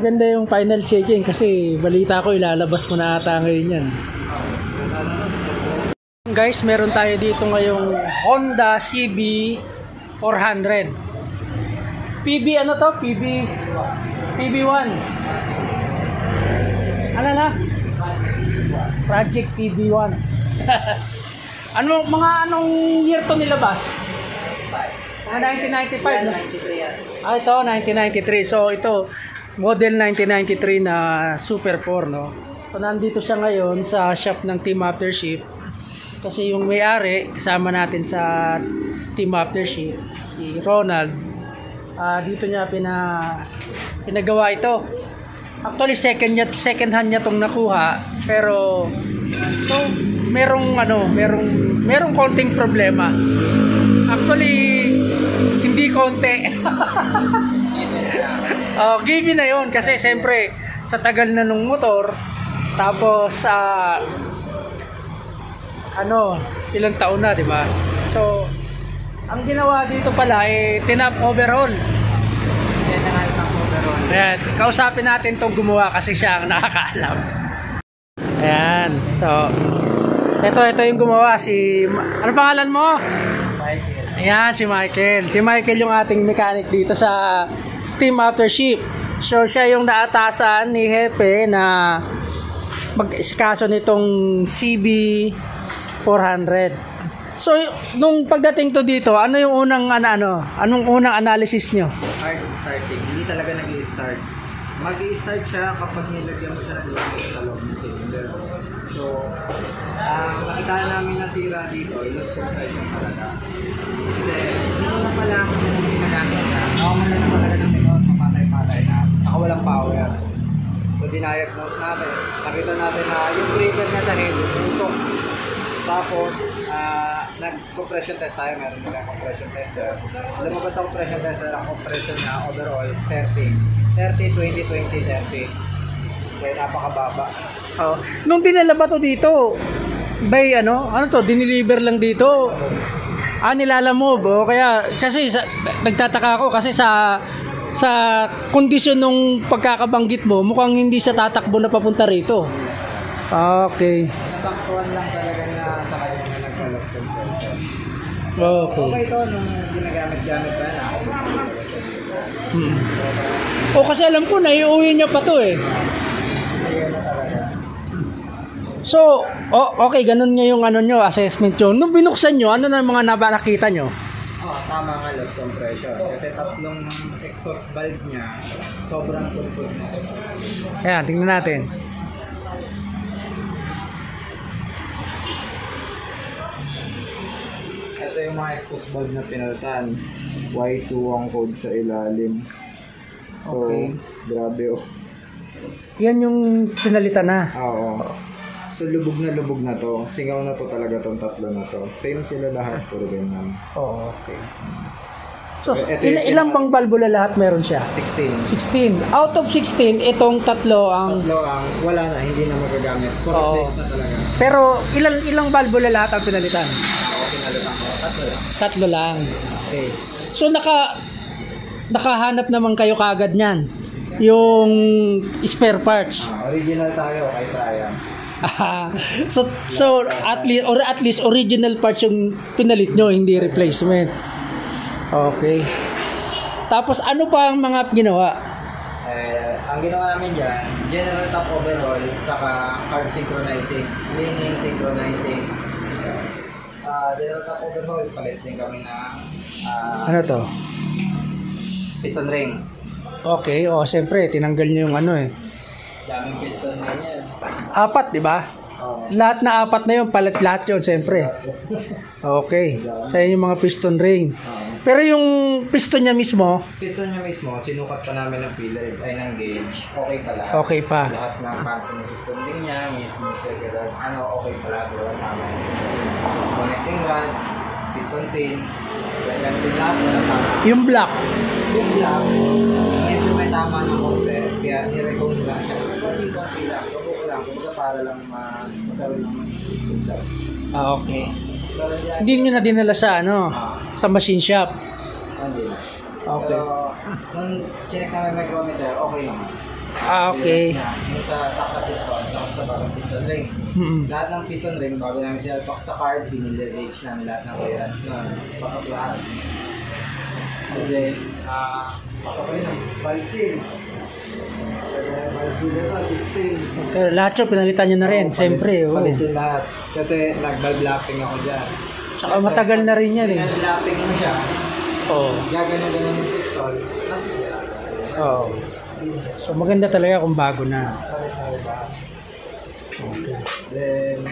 maganda yung final checking kasi balita ko ilalabas mo na ata ngayon yan. Guys, meron tayo dito ngayong Honda CB 400. PB ano to? PB1. Ano na? Project PB1. Anong year to nilabas? Mga 1995 na? 1993 yan. Ito 1993. So ito model 1993 na Super 4, no. So nandito siya ngayon sa shop ng Team Aftership. Kasi yung may-ari kasama natin sa Team Aftership, si Ronald. Dito niya pinagawa ito. Actually second hand niya tong nakuha, pero so merong konting problema. Actually hindi konti. Given na yon kasi siyempre sa tagal na nung motor, tapos ilang taon na, di ba? So ang ginawa dito pala tinap overhaul. Ayan, kausapin natin itong gumawa kasi siya ang nakakaalam. Ayan, so ito yung gumawa, ano pangalan mo? Michael. Ayan, si Michael. Si Michael yung ating mechanic dito sa Team Aftership. So siya yung naatasan ni Hepe na mag-isikaso nitong CB 400. So nung pagdating to dito, ano yung anong unang analysis nyo? Hard starting. Hindi talaga nag-i-start. Mag-i-start siya kapag nilagyan mo siya ng lumit sa loob ng cylinder. So, nakita namin na sira dito, loss compression talaga. Kasi, dito na pala ginagamit na. Nakamulan na talaga ng minor, mamatay-matay na. Saka walang power. So, diniagnose natin. Nakita natin na yung breaker niya sa head, usok. Tapos, nag-compression test tayo, meron nila compression tester. Lumabas sa compression tester, ang compression niya overall 30, 20, 20, 30. So, napakababa. Nung dinala ba to dito, by diniliver lang dito? Nilalamove, kaya, kasi nagtataka ako kasi sa kondisyon nung pagkakabanggit mo, mukhang hindi siya tatakbo na papunta rito. Okay. Nasaktuan lang talaga na sa kanya na nagpalas compression. Okay. Okay ito, nung ginagamit-gamit pa na ako. Kasi alam ko, naiuwi niya pa to eh. So, okay, ganun niya yung nyo, assessment nyo. Nung binuksan nyo, ano na mga nakita nyo? Tama nga, loss compression. Kasi tatlong exhaust valve niya, sobrang pulpul na. Ayan, tingnan natin. Ito yung mga exhaust valve na pinalitan. Y2 ang code sa ilalim. So, okay. Grabe Yan yung pinalitan na. Oo. So, lubog na to. Singaw na to talaga tong tatlo na to. Same sila lahat, puro ganyan. Oo, okay. So, ilang bang valvula lahat meron siya? 16. Out of 16, itong tatlo ang wala na, hindi na magagamit. Replace na talaga. Pero ilang valvula lahat ang pinalitan? Pinalitan ko. Tatlo lang. Okay. So, nakahanap naman kayo kagad niyan. Yung spare parts. Original tayo kay Triumph. So at least original parts yung pinalit nyo, hindi replacement. Okay. Tapos ano pa ang mga ginawa? Ang ginawa namin dyan, general top overhaul, saka carb synchronizing, cleaning, synchronizing. General top overhaul, palit din kami na ano to? Piston ring. Okay, siyempre tinanggal niyo yung Daming piston ring yan. 4, di ba? Lahat na 4 na yun, palit lahat yun, siyempre. Okay. Sa yung mga piston ring. Pero yung piston niya mismo, sinukat pa namin ng pillar, ng gauge. Okay pa lahat. Okay pa. Lahat ng parte ng piston ring niya, mismo circular, okay pa lahat. Wala tama. Connecting rod, piston pin, ganyan pin lahat, wala tama. Yung block, medyo may tama ng konti, kaya nire-cone lang siya. Konti-konti lang, kumbaga para lang magkaroon ng sunsap. Okay. Hindi nyo na dinala sa sa machine shop. Hindi na. Okay. Pero, nung chinek namin micrometer, okay naman. Okay. Yung sa stock na piston, sa bagong piston ring. Lahat ng piston ring, bago namin sinalpak sa card, pinili-gauge namin lahat ng clearance nun. Pasok lahat. And then, pasok rin ang valve seal. Valve seal ito, 16. Pero lahat yun, pinalitan nyo na rin, siyempre. Palit yun lahat. Kasi nag-valve lapping ako dyan. Tsaka matagal na rin yan eh. Valve lapping mo siya. Oo. Gagano-gano yung piston. Natusira. Oo. So maganda talaga kung bago na. Okay. Then,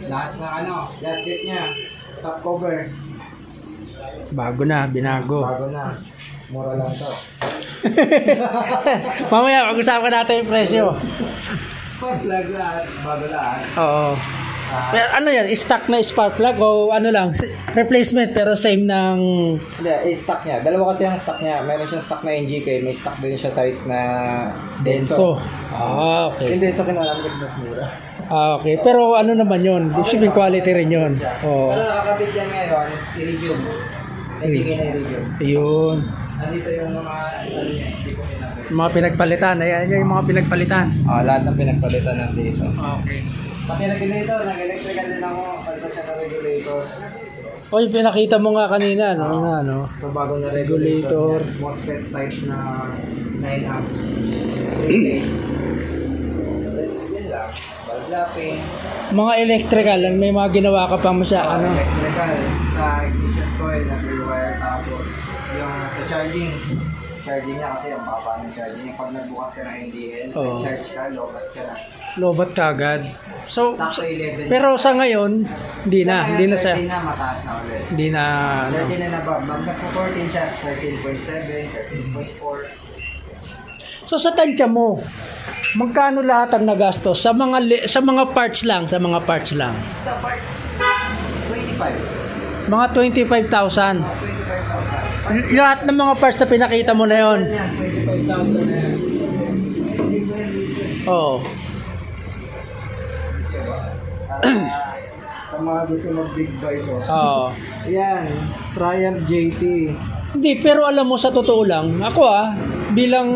lahat ng gasket niya, top cover. Bago na, binago. Bago na. Mura lang to. Mamaya, pag-usapan natin yung presyo. Spark plug lahat, bago lahat. Oo. Pero ano yan, stock na spark plug o ano lang, replacement pero same ng... Hindi, stock niya. Dalawa kasi ang stock niya. Meron siyang stock na NGK, may stock din siya size na Denso. Yung Okay. Denso kinuha namin kasi mas mura. Okay. Pero ano naman yun, shipping quality rin yun. Oo. Pero nakakabit yan ngayon, Iridium. NGK na Iridium. Yun. Nandito yung mga, hindi ko pinagpalitan. Mga pinagpalitan. Ayan yung mga pinagpalitan. Lahat ng pinagpalitan nandito. Okay. Pati regulator, nag-electrical din ako. Pagka siya na regulator. Oy, pinakita mo nga kanina, no? No? So, bago na Regulator. regulator. MOSFET type na 9 amps. 3 phase. Yun lang. Valve lapping. Mga electrical, may mga ginawa ka pa mo siya, ano? Electrical. Sa ignition coil, nag-rewire. Tapos, yung sa charging. Charging niya kasi ang baba ng charging. Pag nagbukas ka ng NDL, charge ka, lobat ka na. Lobat ka agad. So, Sakto 11. pero sa ngayon, hindi na siya. 13 na, mataas na ulit. Hindi na, ano. 13 na nababag. Nagpo-14 siya, 13.7, 13.4. So sa tansya mo, magkano lahat ang nagastos sa mga parts lang, Sa parts, 25. mga 25,000. 25,000. Lahat ng mga parts na pinakita mo na yon. Yan, 25,000 na yan. Oo. Sa mga gusto mag-big buy ko. Oo. Yan, Triumph JT. Hindi, pero alam mo sa totoo lang, ako bilang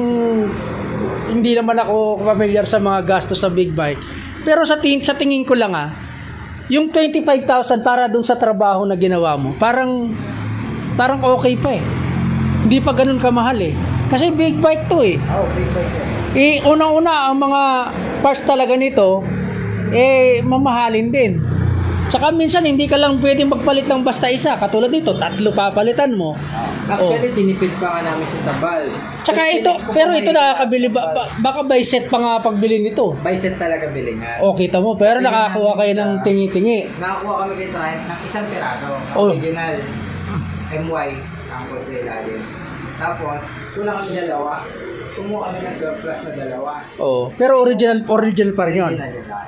hindi naman ako familiar sa mga gastos sa big bike. Pero sa tingin ko lang yung 25,000 para dun sa trabaho na ginawa mo, parang okay pa eh. Hindi pa ganun kamahal eh. Kasi big bike to eh. Big bike yan. Unang-una, ang mga parts talaga nito, mamahalin din. Tsaka minsan, hindi ka lang pwedeng magpalit lang basta isa. Katulad dito, 3 papalitan mo. Actually, tinipid pa nga namin siya sa valve. Tsaka pero ito nakakabili, baka by set pa nga pagbili nito. By set talaga bilhin nga. Kita mo, pero nakakuha kayo ng tingi-tingi. Nakakuha kami kay Triumph ng isang piraso. Original. MY ang kotse ilalim. Tapos, kulang kami dalawa. Kumuha kami ng surplus na dalawa. Pero original pa rin yun.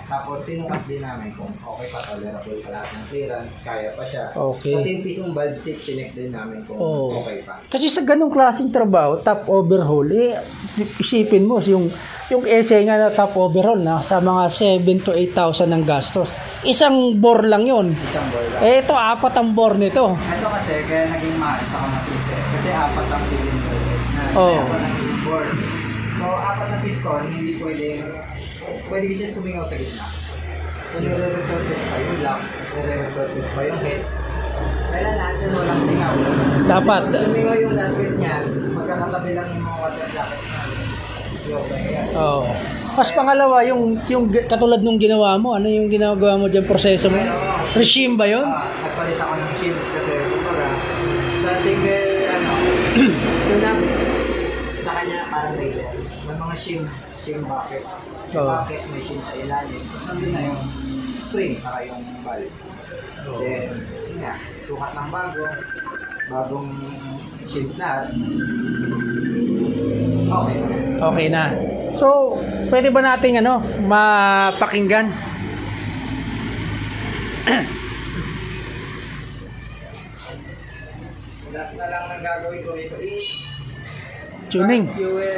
Tapos, sinukat din namin kung okay pa, tolerable pa lahat ng clearance, kaya pa siya. Okay. Pati yung pisong valve seat, chinek din namin kung okay pa. Kasi sa ganung klaseng trabaho, top overhaul, isipin mo, yung essay nga na top overhaul na sa mga 7 to 8,000 ng gastos. Isang bore lang yun. Isang bore lang. Ito, 4 ang bore nito. Ito kasi, kaya naging mahal sa kamasusi. Kasi 4 ang cylinder. Board. So, 4 na piston, hindi pwede siya sumingaw sa gitna. So, nire-resurface pa yung lock, nire-resurface pa yung head. Kailan natin walang singaw. Dapat. Kasi sumingaw yung gasket niya, magkakatabi lang yung mga water jacket niya. Mas pangalawa, yung katulad nung ginawa mo, ano yung ginagawa mo dyan, proseso mo? Regime ba yun? Nagpalit ako ng shims kasi sa single, tune-up, sa kanya parang radar. May mga shim bucket. Bucket, may shim sa ilalim. Nandun na yung spring, saka yung valve. Then, sukat ng bagong shims lahat. Okay na. So, pwede ba nating mapakinggan? Last na lang ang gagawin ko ito is tuning. Fuel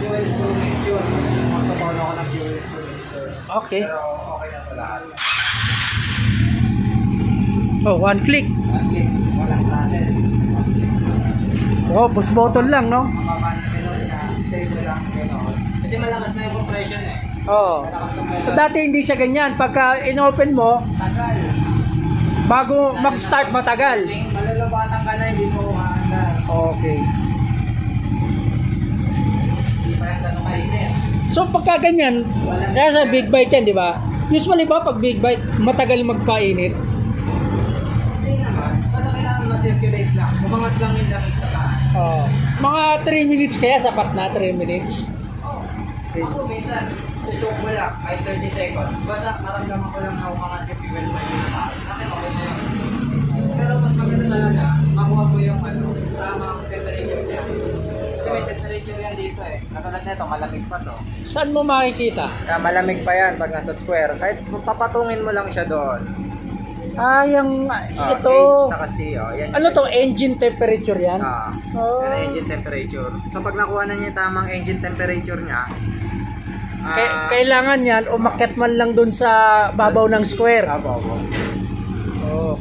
tuning tune. Magpapauna ko ng fuel tuning tune. Okay. Pero okay na ito lahat. One click. Walang throttle. Push button lang, no? Mababa na gano'n na stable lang gano'n. Kasi malakas na yung compression eh. Oo. Malakas na So, dati hindi siya ganyan. Pagka in-open mo, tagal. bago mag-start matagal. Malalabatan ka na, hindi mo umaandar. Okay. Hindi pa yung ganun kainit. So pagka ganyan, kaya sa big bite yan, di ba? Usually ba pag big bite, matagal magpainit? Hindi naman. Basta kailangan ma-circulate lang. Umangat lang yung langis sa taas. Oo. Mga 3 minutes kaya, sapat na 3 minutes. Ako minsan, choke mo lang, kahit 30 seconds. Basta maramdaman ko lang na umangat yung fuel line na taas. Sa akin, okay na yun. Pero mas maganda talaga, makuha mo yung tamang temperature niya. Kasi may temperature yan dito eh. Katulad nito, malamig pa to. Saan mo makikita? Kaya malamig pa yan pag nasa square. Kahit papatungin mo lang siya doon. Ah, yung ito. Gauge sa kasi, yan. Ano to? Engine temperature yan? Oh. Yan ang engine temperature. So pag nakuha na niya yung tamang engine temperature niya, Kailangan yan, umakyat man lang dun sa babaw ng square. Abo.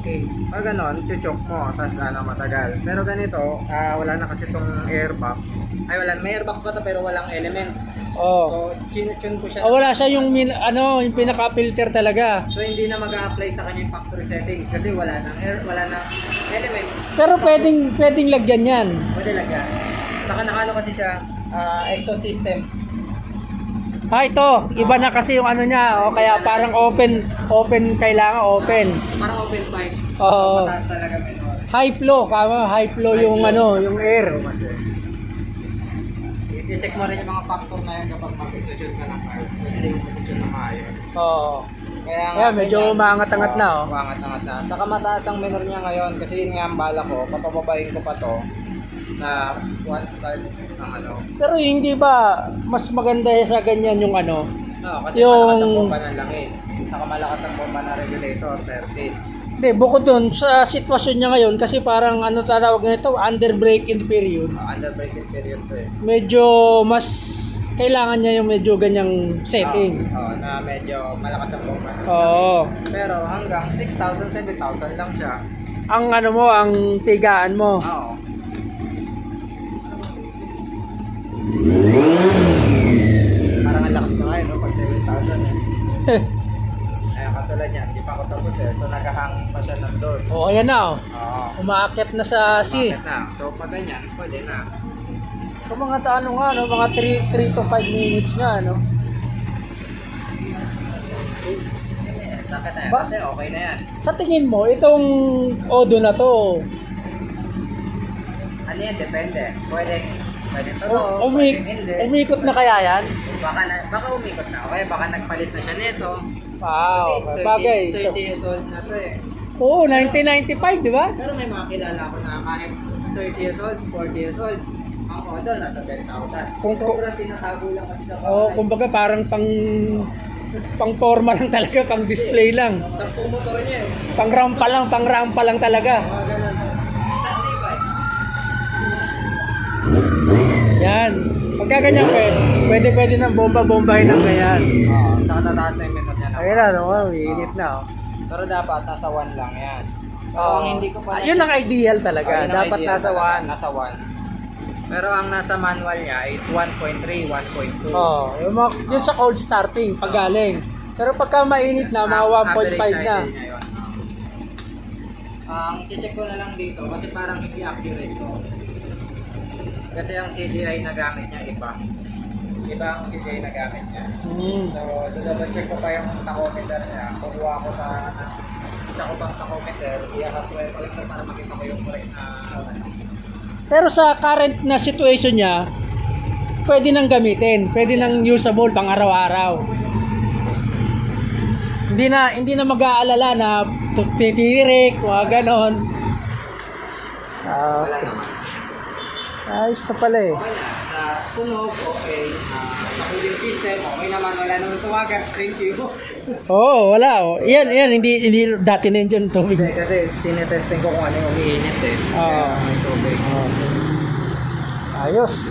Okay. Pag ganon, chuchok mo, tapos matagal. Pero ganito, wala na kasi itong airbox. Ay, may airbox pa to pero walang element. Oh. So, tune ko siya. Wala siya yung yung pinaka-filter talaga. So, hindi na mag-a-apply sa kanya yung factory settings kasi wala nang element. Pero pwedeng lagyan yan. Pwede lagyan. Saka nakano kasi siya, exhaust system. Ito, iba na kasi yung ano niya, kaya parang open kailangan open. Parang open pipe. Oo. Mataas talaga meron. High flow yung yung air. I-check mo rin yung mga factor na yun kapag mag-tune ka ng car. Kasi hindi mo mag-tune na maayos. Oo. Kaya medyo umaangat-angat na. Umaangat-angat na. Saka mataas ang minor niya ngayon kasi yun nga ang bala ko, papababayin ko pa to na one start ang Pero hindi ba mas maganda sa ganyan yung kasi malakas ang bomba ng langis. Saka malakas ang bomba ng regulator, 13. Hindi, bukod dun, sa sitwasyon niya ngayon, kasi parang tatawag nito, under break-in period. Under break-in period to eh. Medyo mas kailangan niya yung medyo ganyang setting. Na medyo malakas ang bomba. Oo. Pero hanggang 6,000, 7,000 lang siya. Ang ang pigaan mo. Oo. Parang ang lakas na ngayon, pag 7,000 eh. Ayan, katulad yan, hindi pa ako tapos eh. So, nagahangin pa siya ng dos. Ayan na Oo. Umaakyat na sa C. Bakit na? So, pag ganyan, pwede na. So, mga mga 3 to 5 minutes nga, Sakit na yan, Ba? kasi okay na yan. Sa tingin mo, itong Odo na to, Ano yan, depende. Pwede to, umikot na kaya yan? Baka umikot na. Okay, baka nagpalit na siya nito. Wow, Kasi bagay. 30 years old na to eh. Oo, 1995, di ba? Pero may mga kilala ko na kahit 30 years old, 40 years old, ang Odo nasa 10,000. Sobrang tinatago lang kasi sa bahay. Kumbaga parang pang forma lang talaga, pang display lang. 10 motor niya eh. Pang rampa lang talaga. Mga ganun. Sunday ba? Yan. Pagka ganyan pwede nang bombahin ng ganyan. Oo, saka tataas na yung minor niya na. Ayun na, init na. Pero dapat nasa 1 lang yan. Pero ang hindi ko pa yun ang ideal talaga. Yun ang Dapat ideal nasa talaga, 1. Nasa 1. Pero ang nasa manual niya is 1.3, 1.2. Yun sa cold starting, pag galing. Pero pagka mainit na, mga 1.5 na. Ang check ko na lang dito kasi parang hindi accurate to. Kasi ang CDI na gamit niya iba. Iba ang CDI na gamit niya. So, double check ko pa yung tachometer niya. Kukuha ko sa isa ko pang tachometer, i-accurate ko ito para makita ko yung correct na Pero sa current na situation niya, pwede nang gamitin. Pwede nang usable pang araw-araw. Hindi na mag-aalala na titirik, mga ganon. wala naman. Ayos na pala eh. Okay na. Sa tunog, okay. Sa cooling system, okay naman. Wala naman tumagas. Thank you. Wala. Yan, hindi dati na yun tubig. Hindi, kasi tinetesting ko kung ano yung umiinit eh. Oo. Kaya may tubig. Ayos.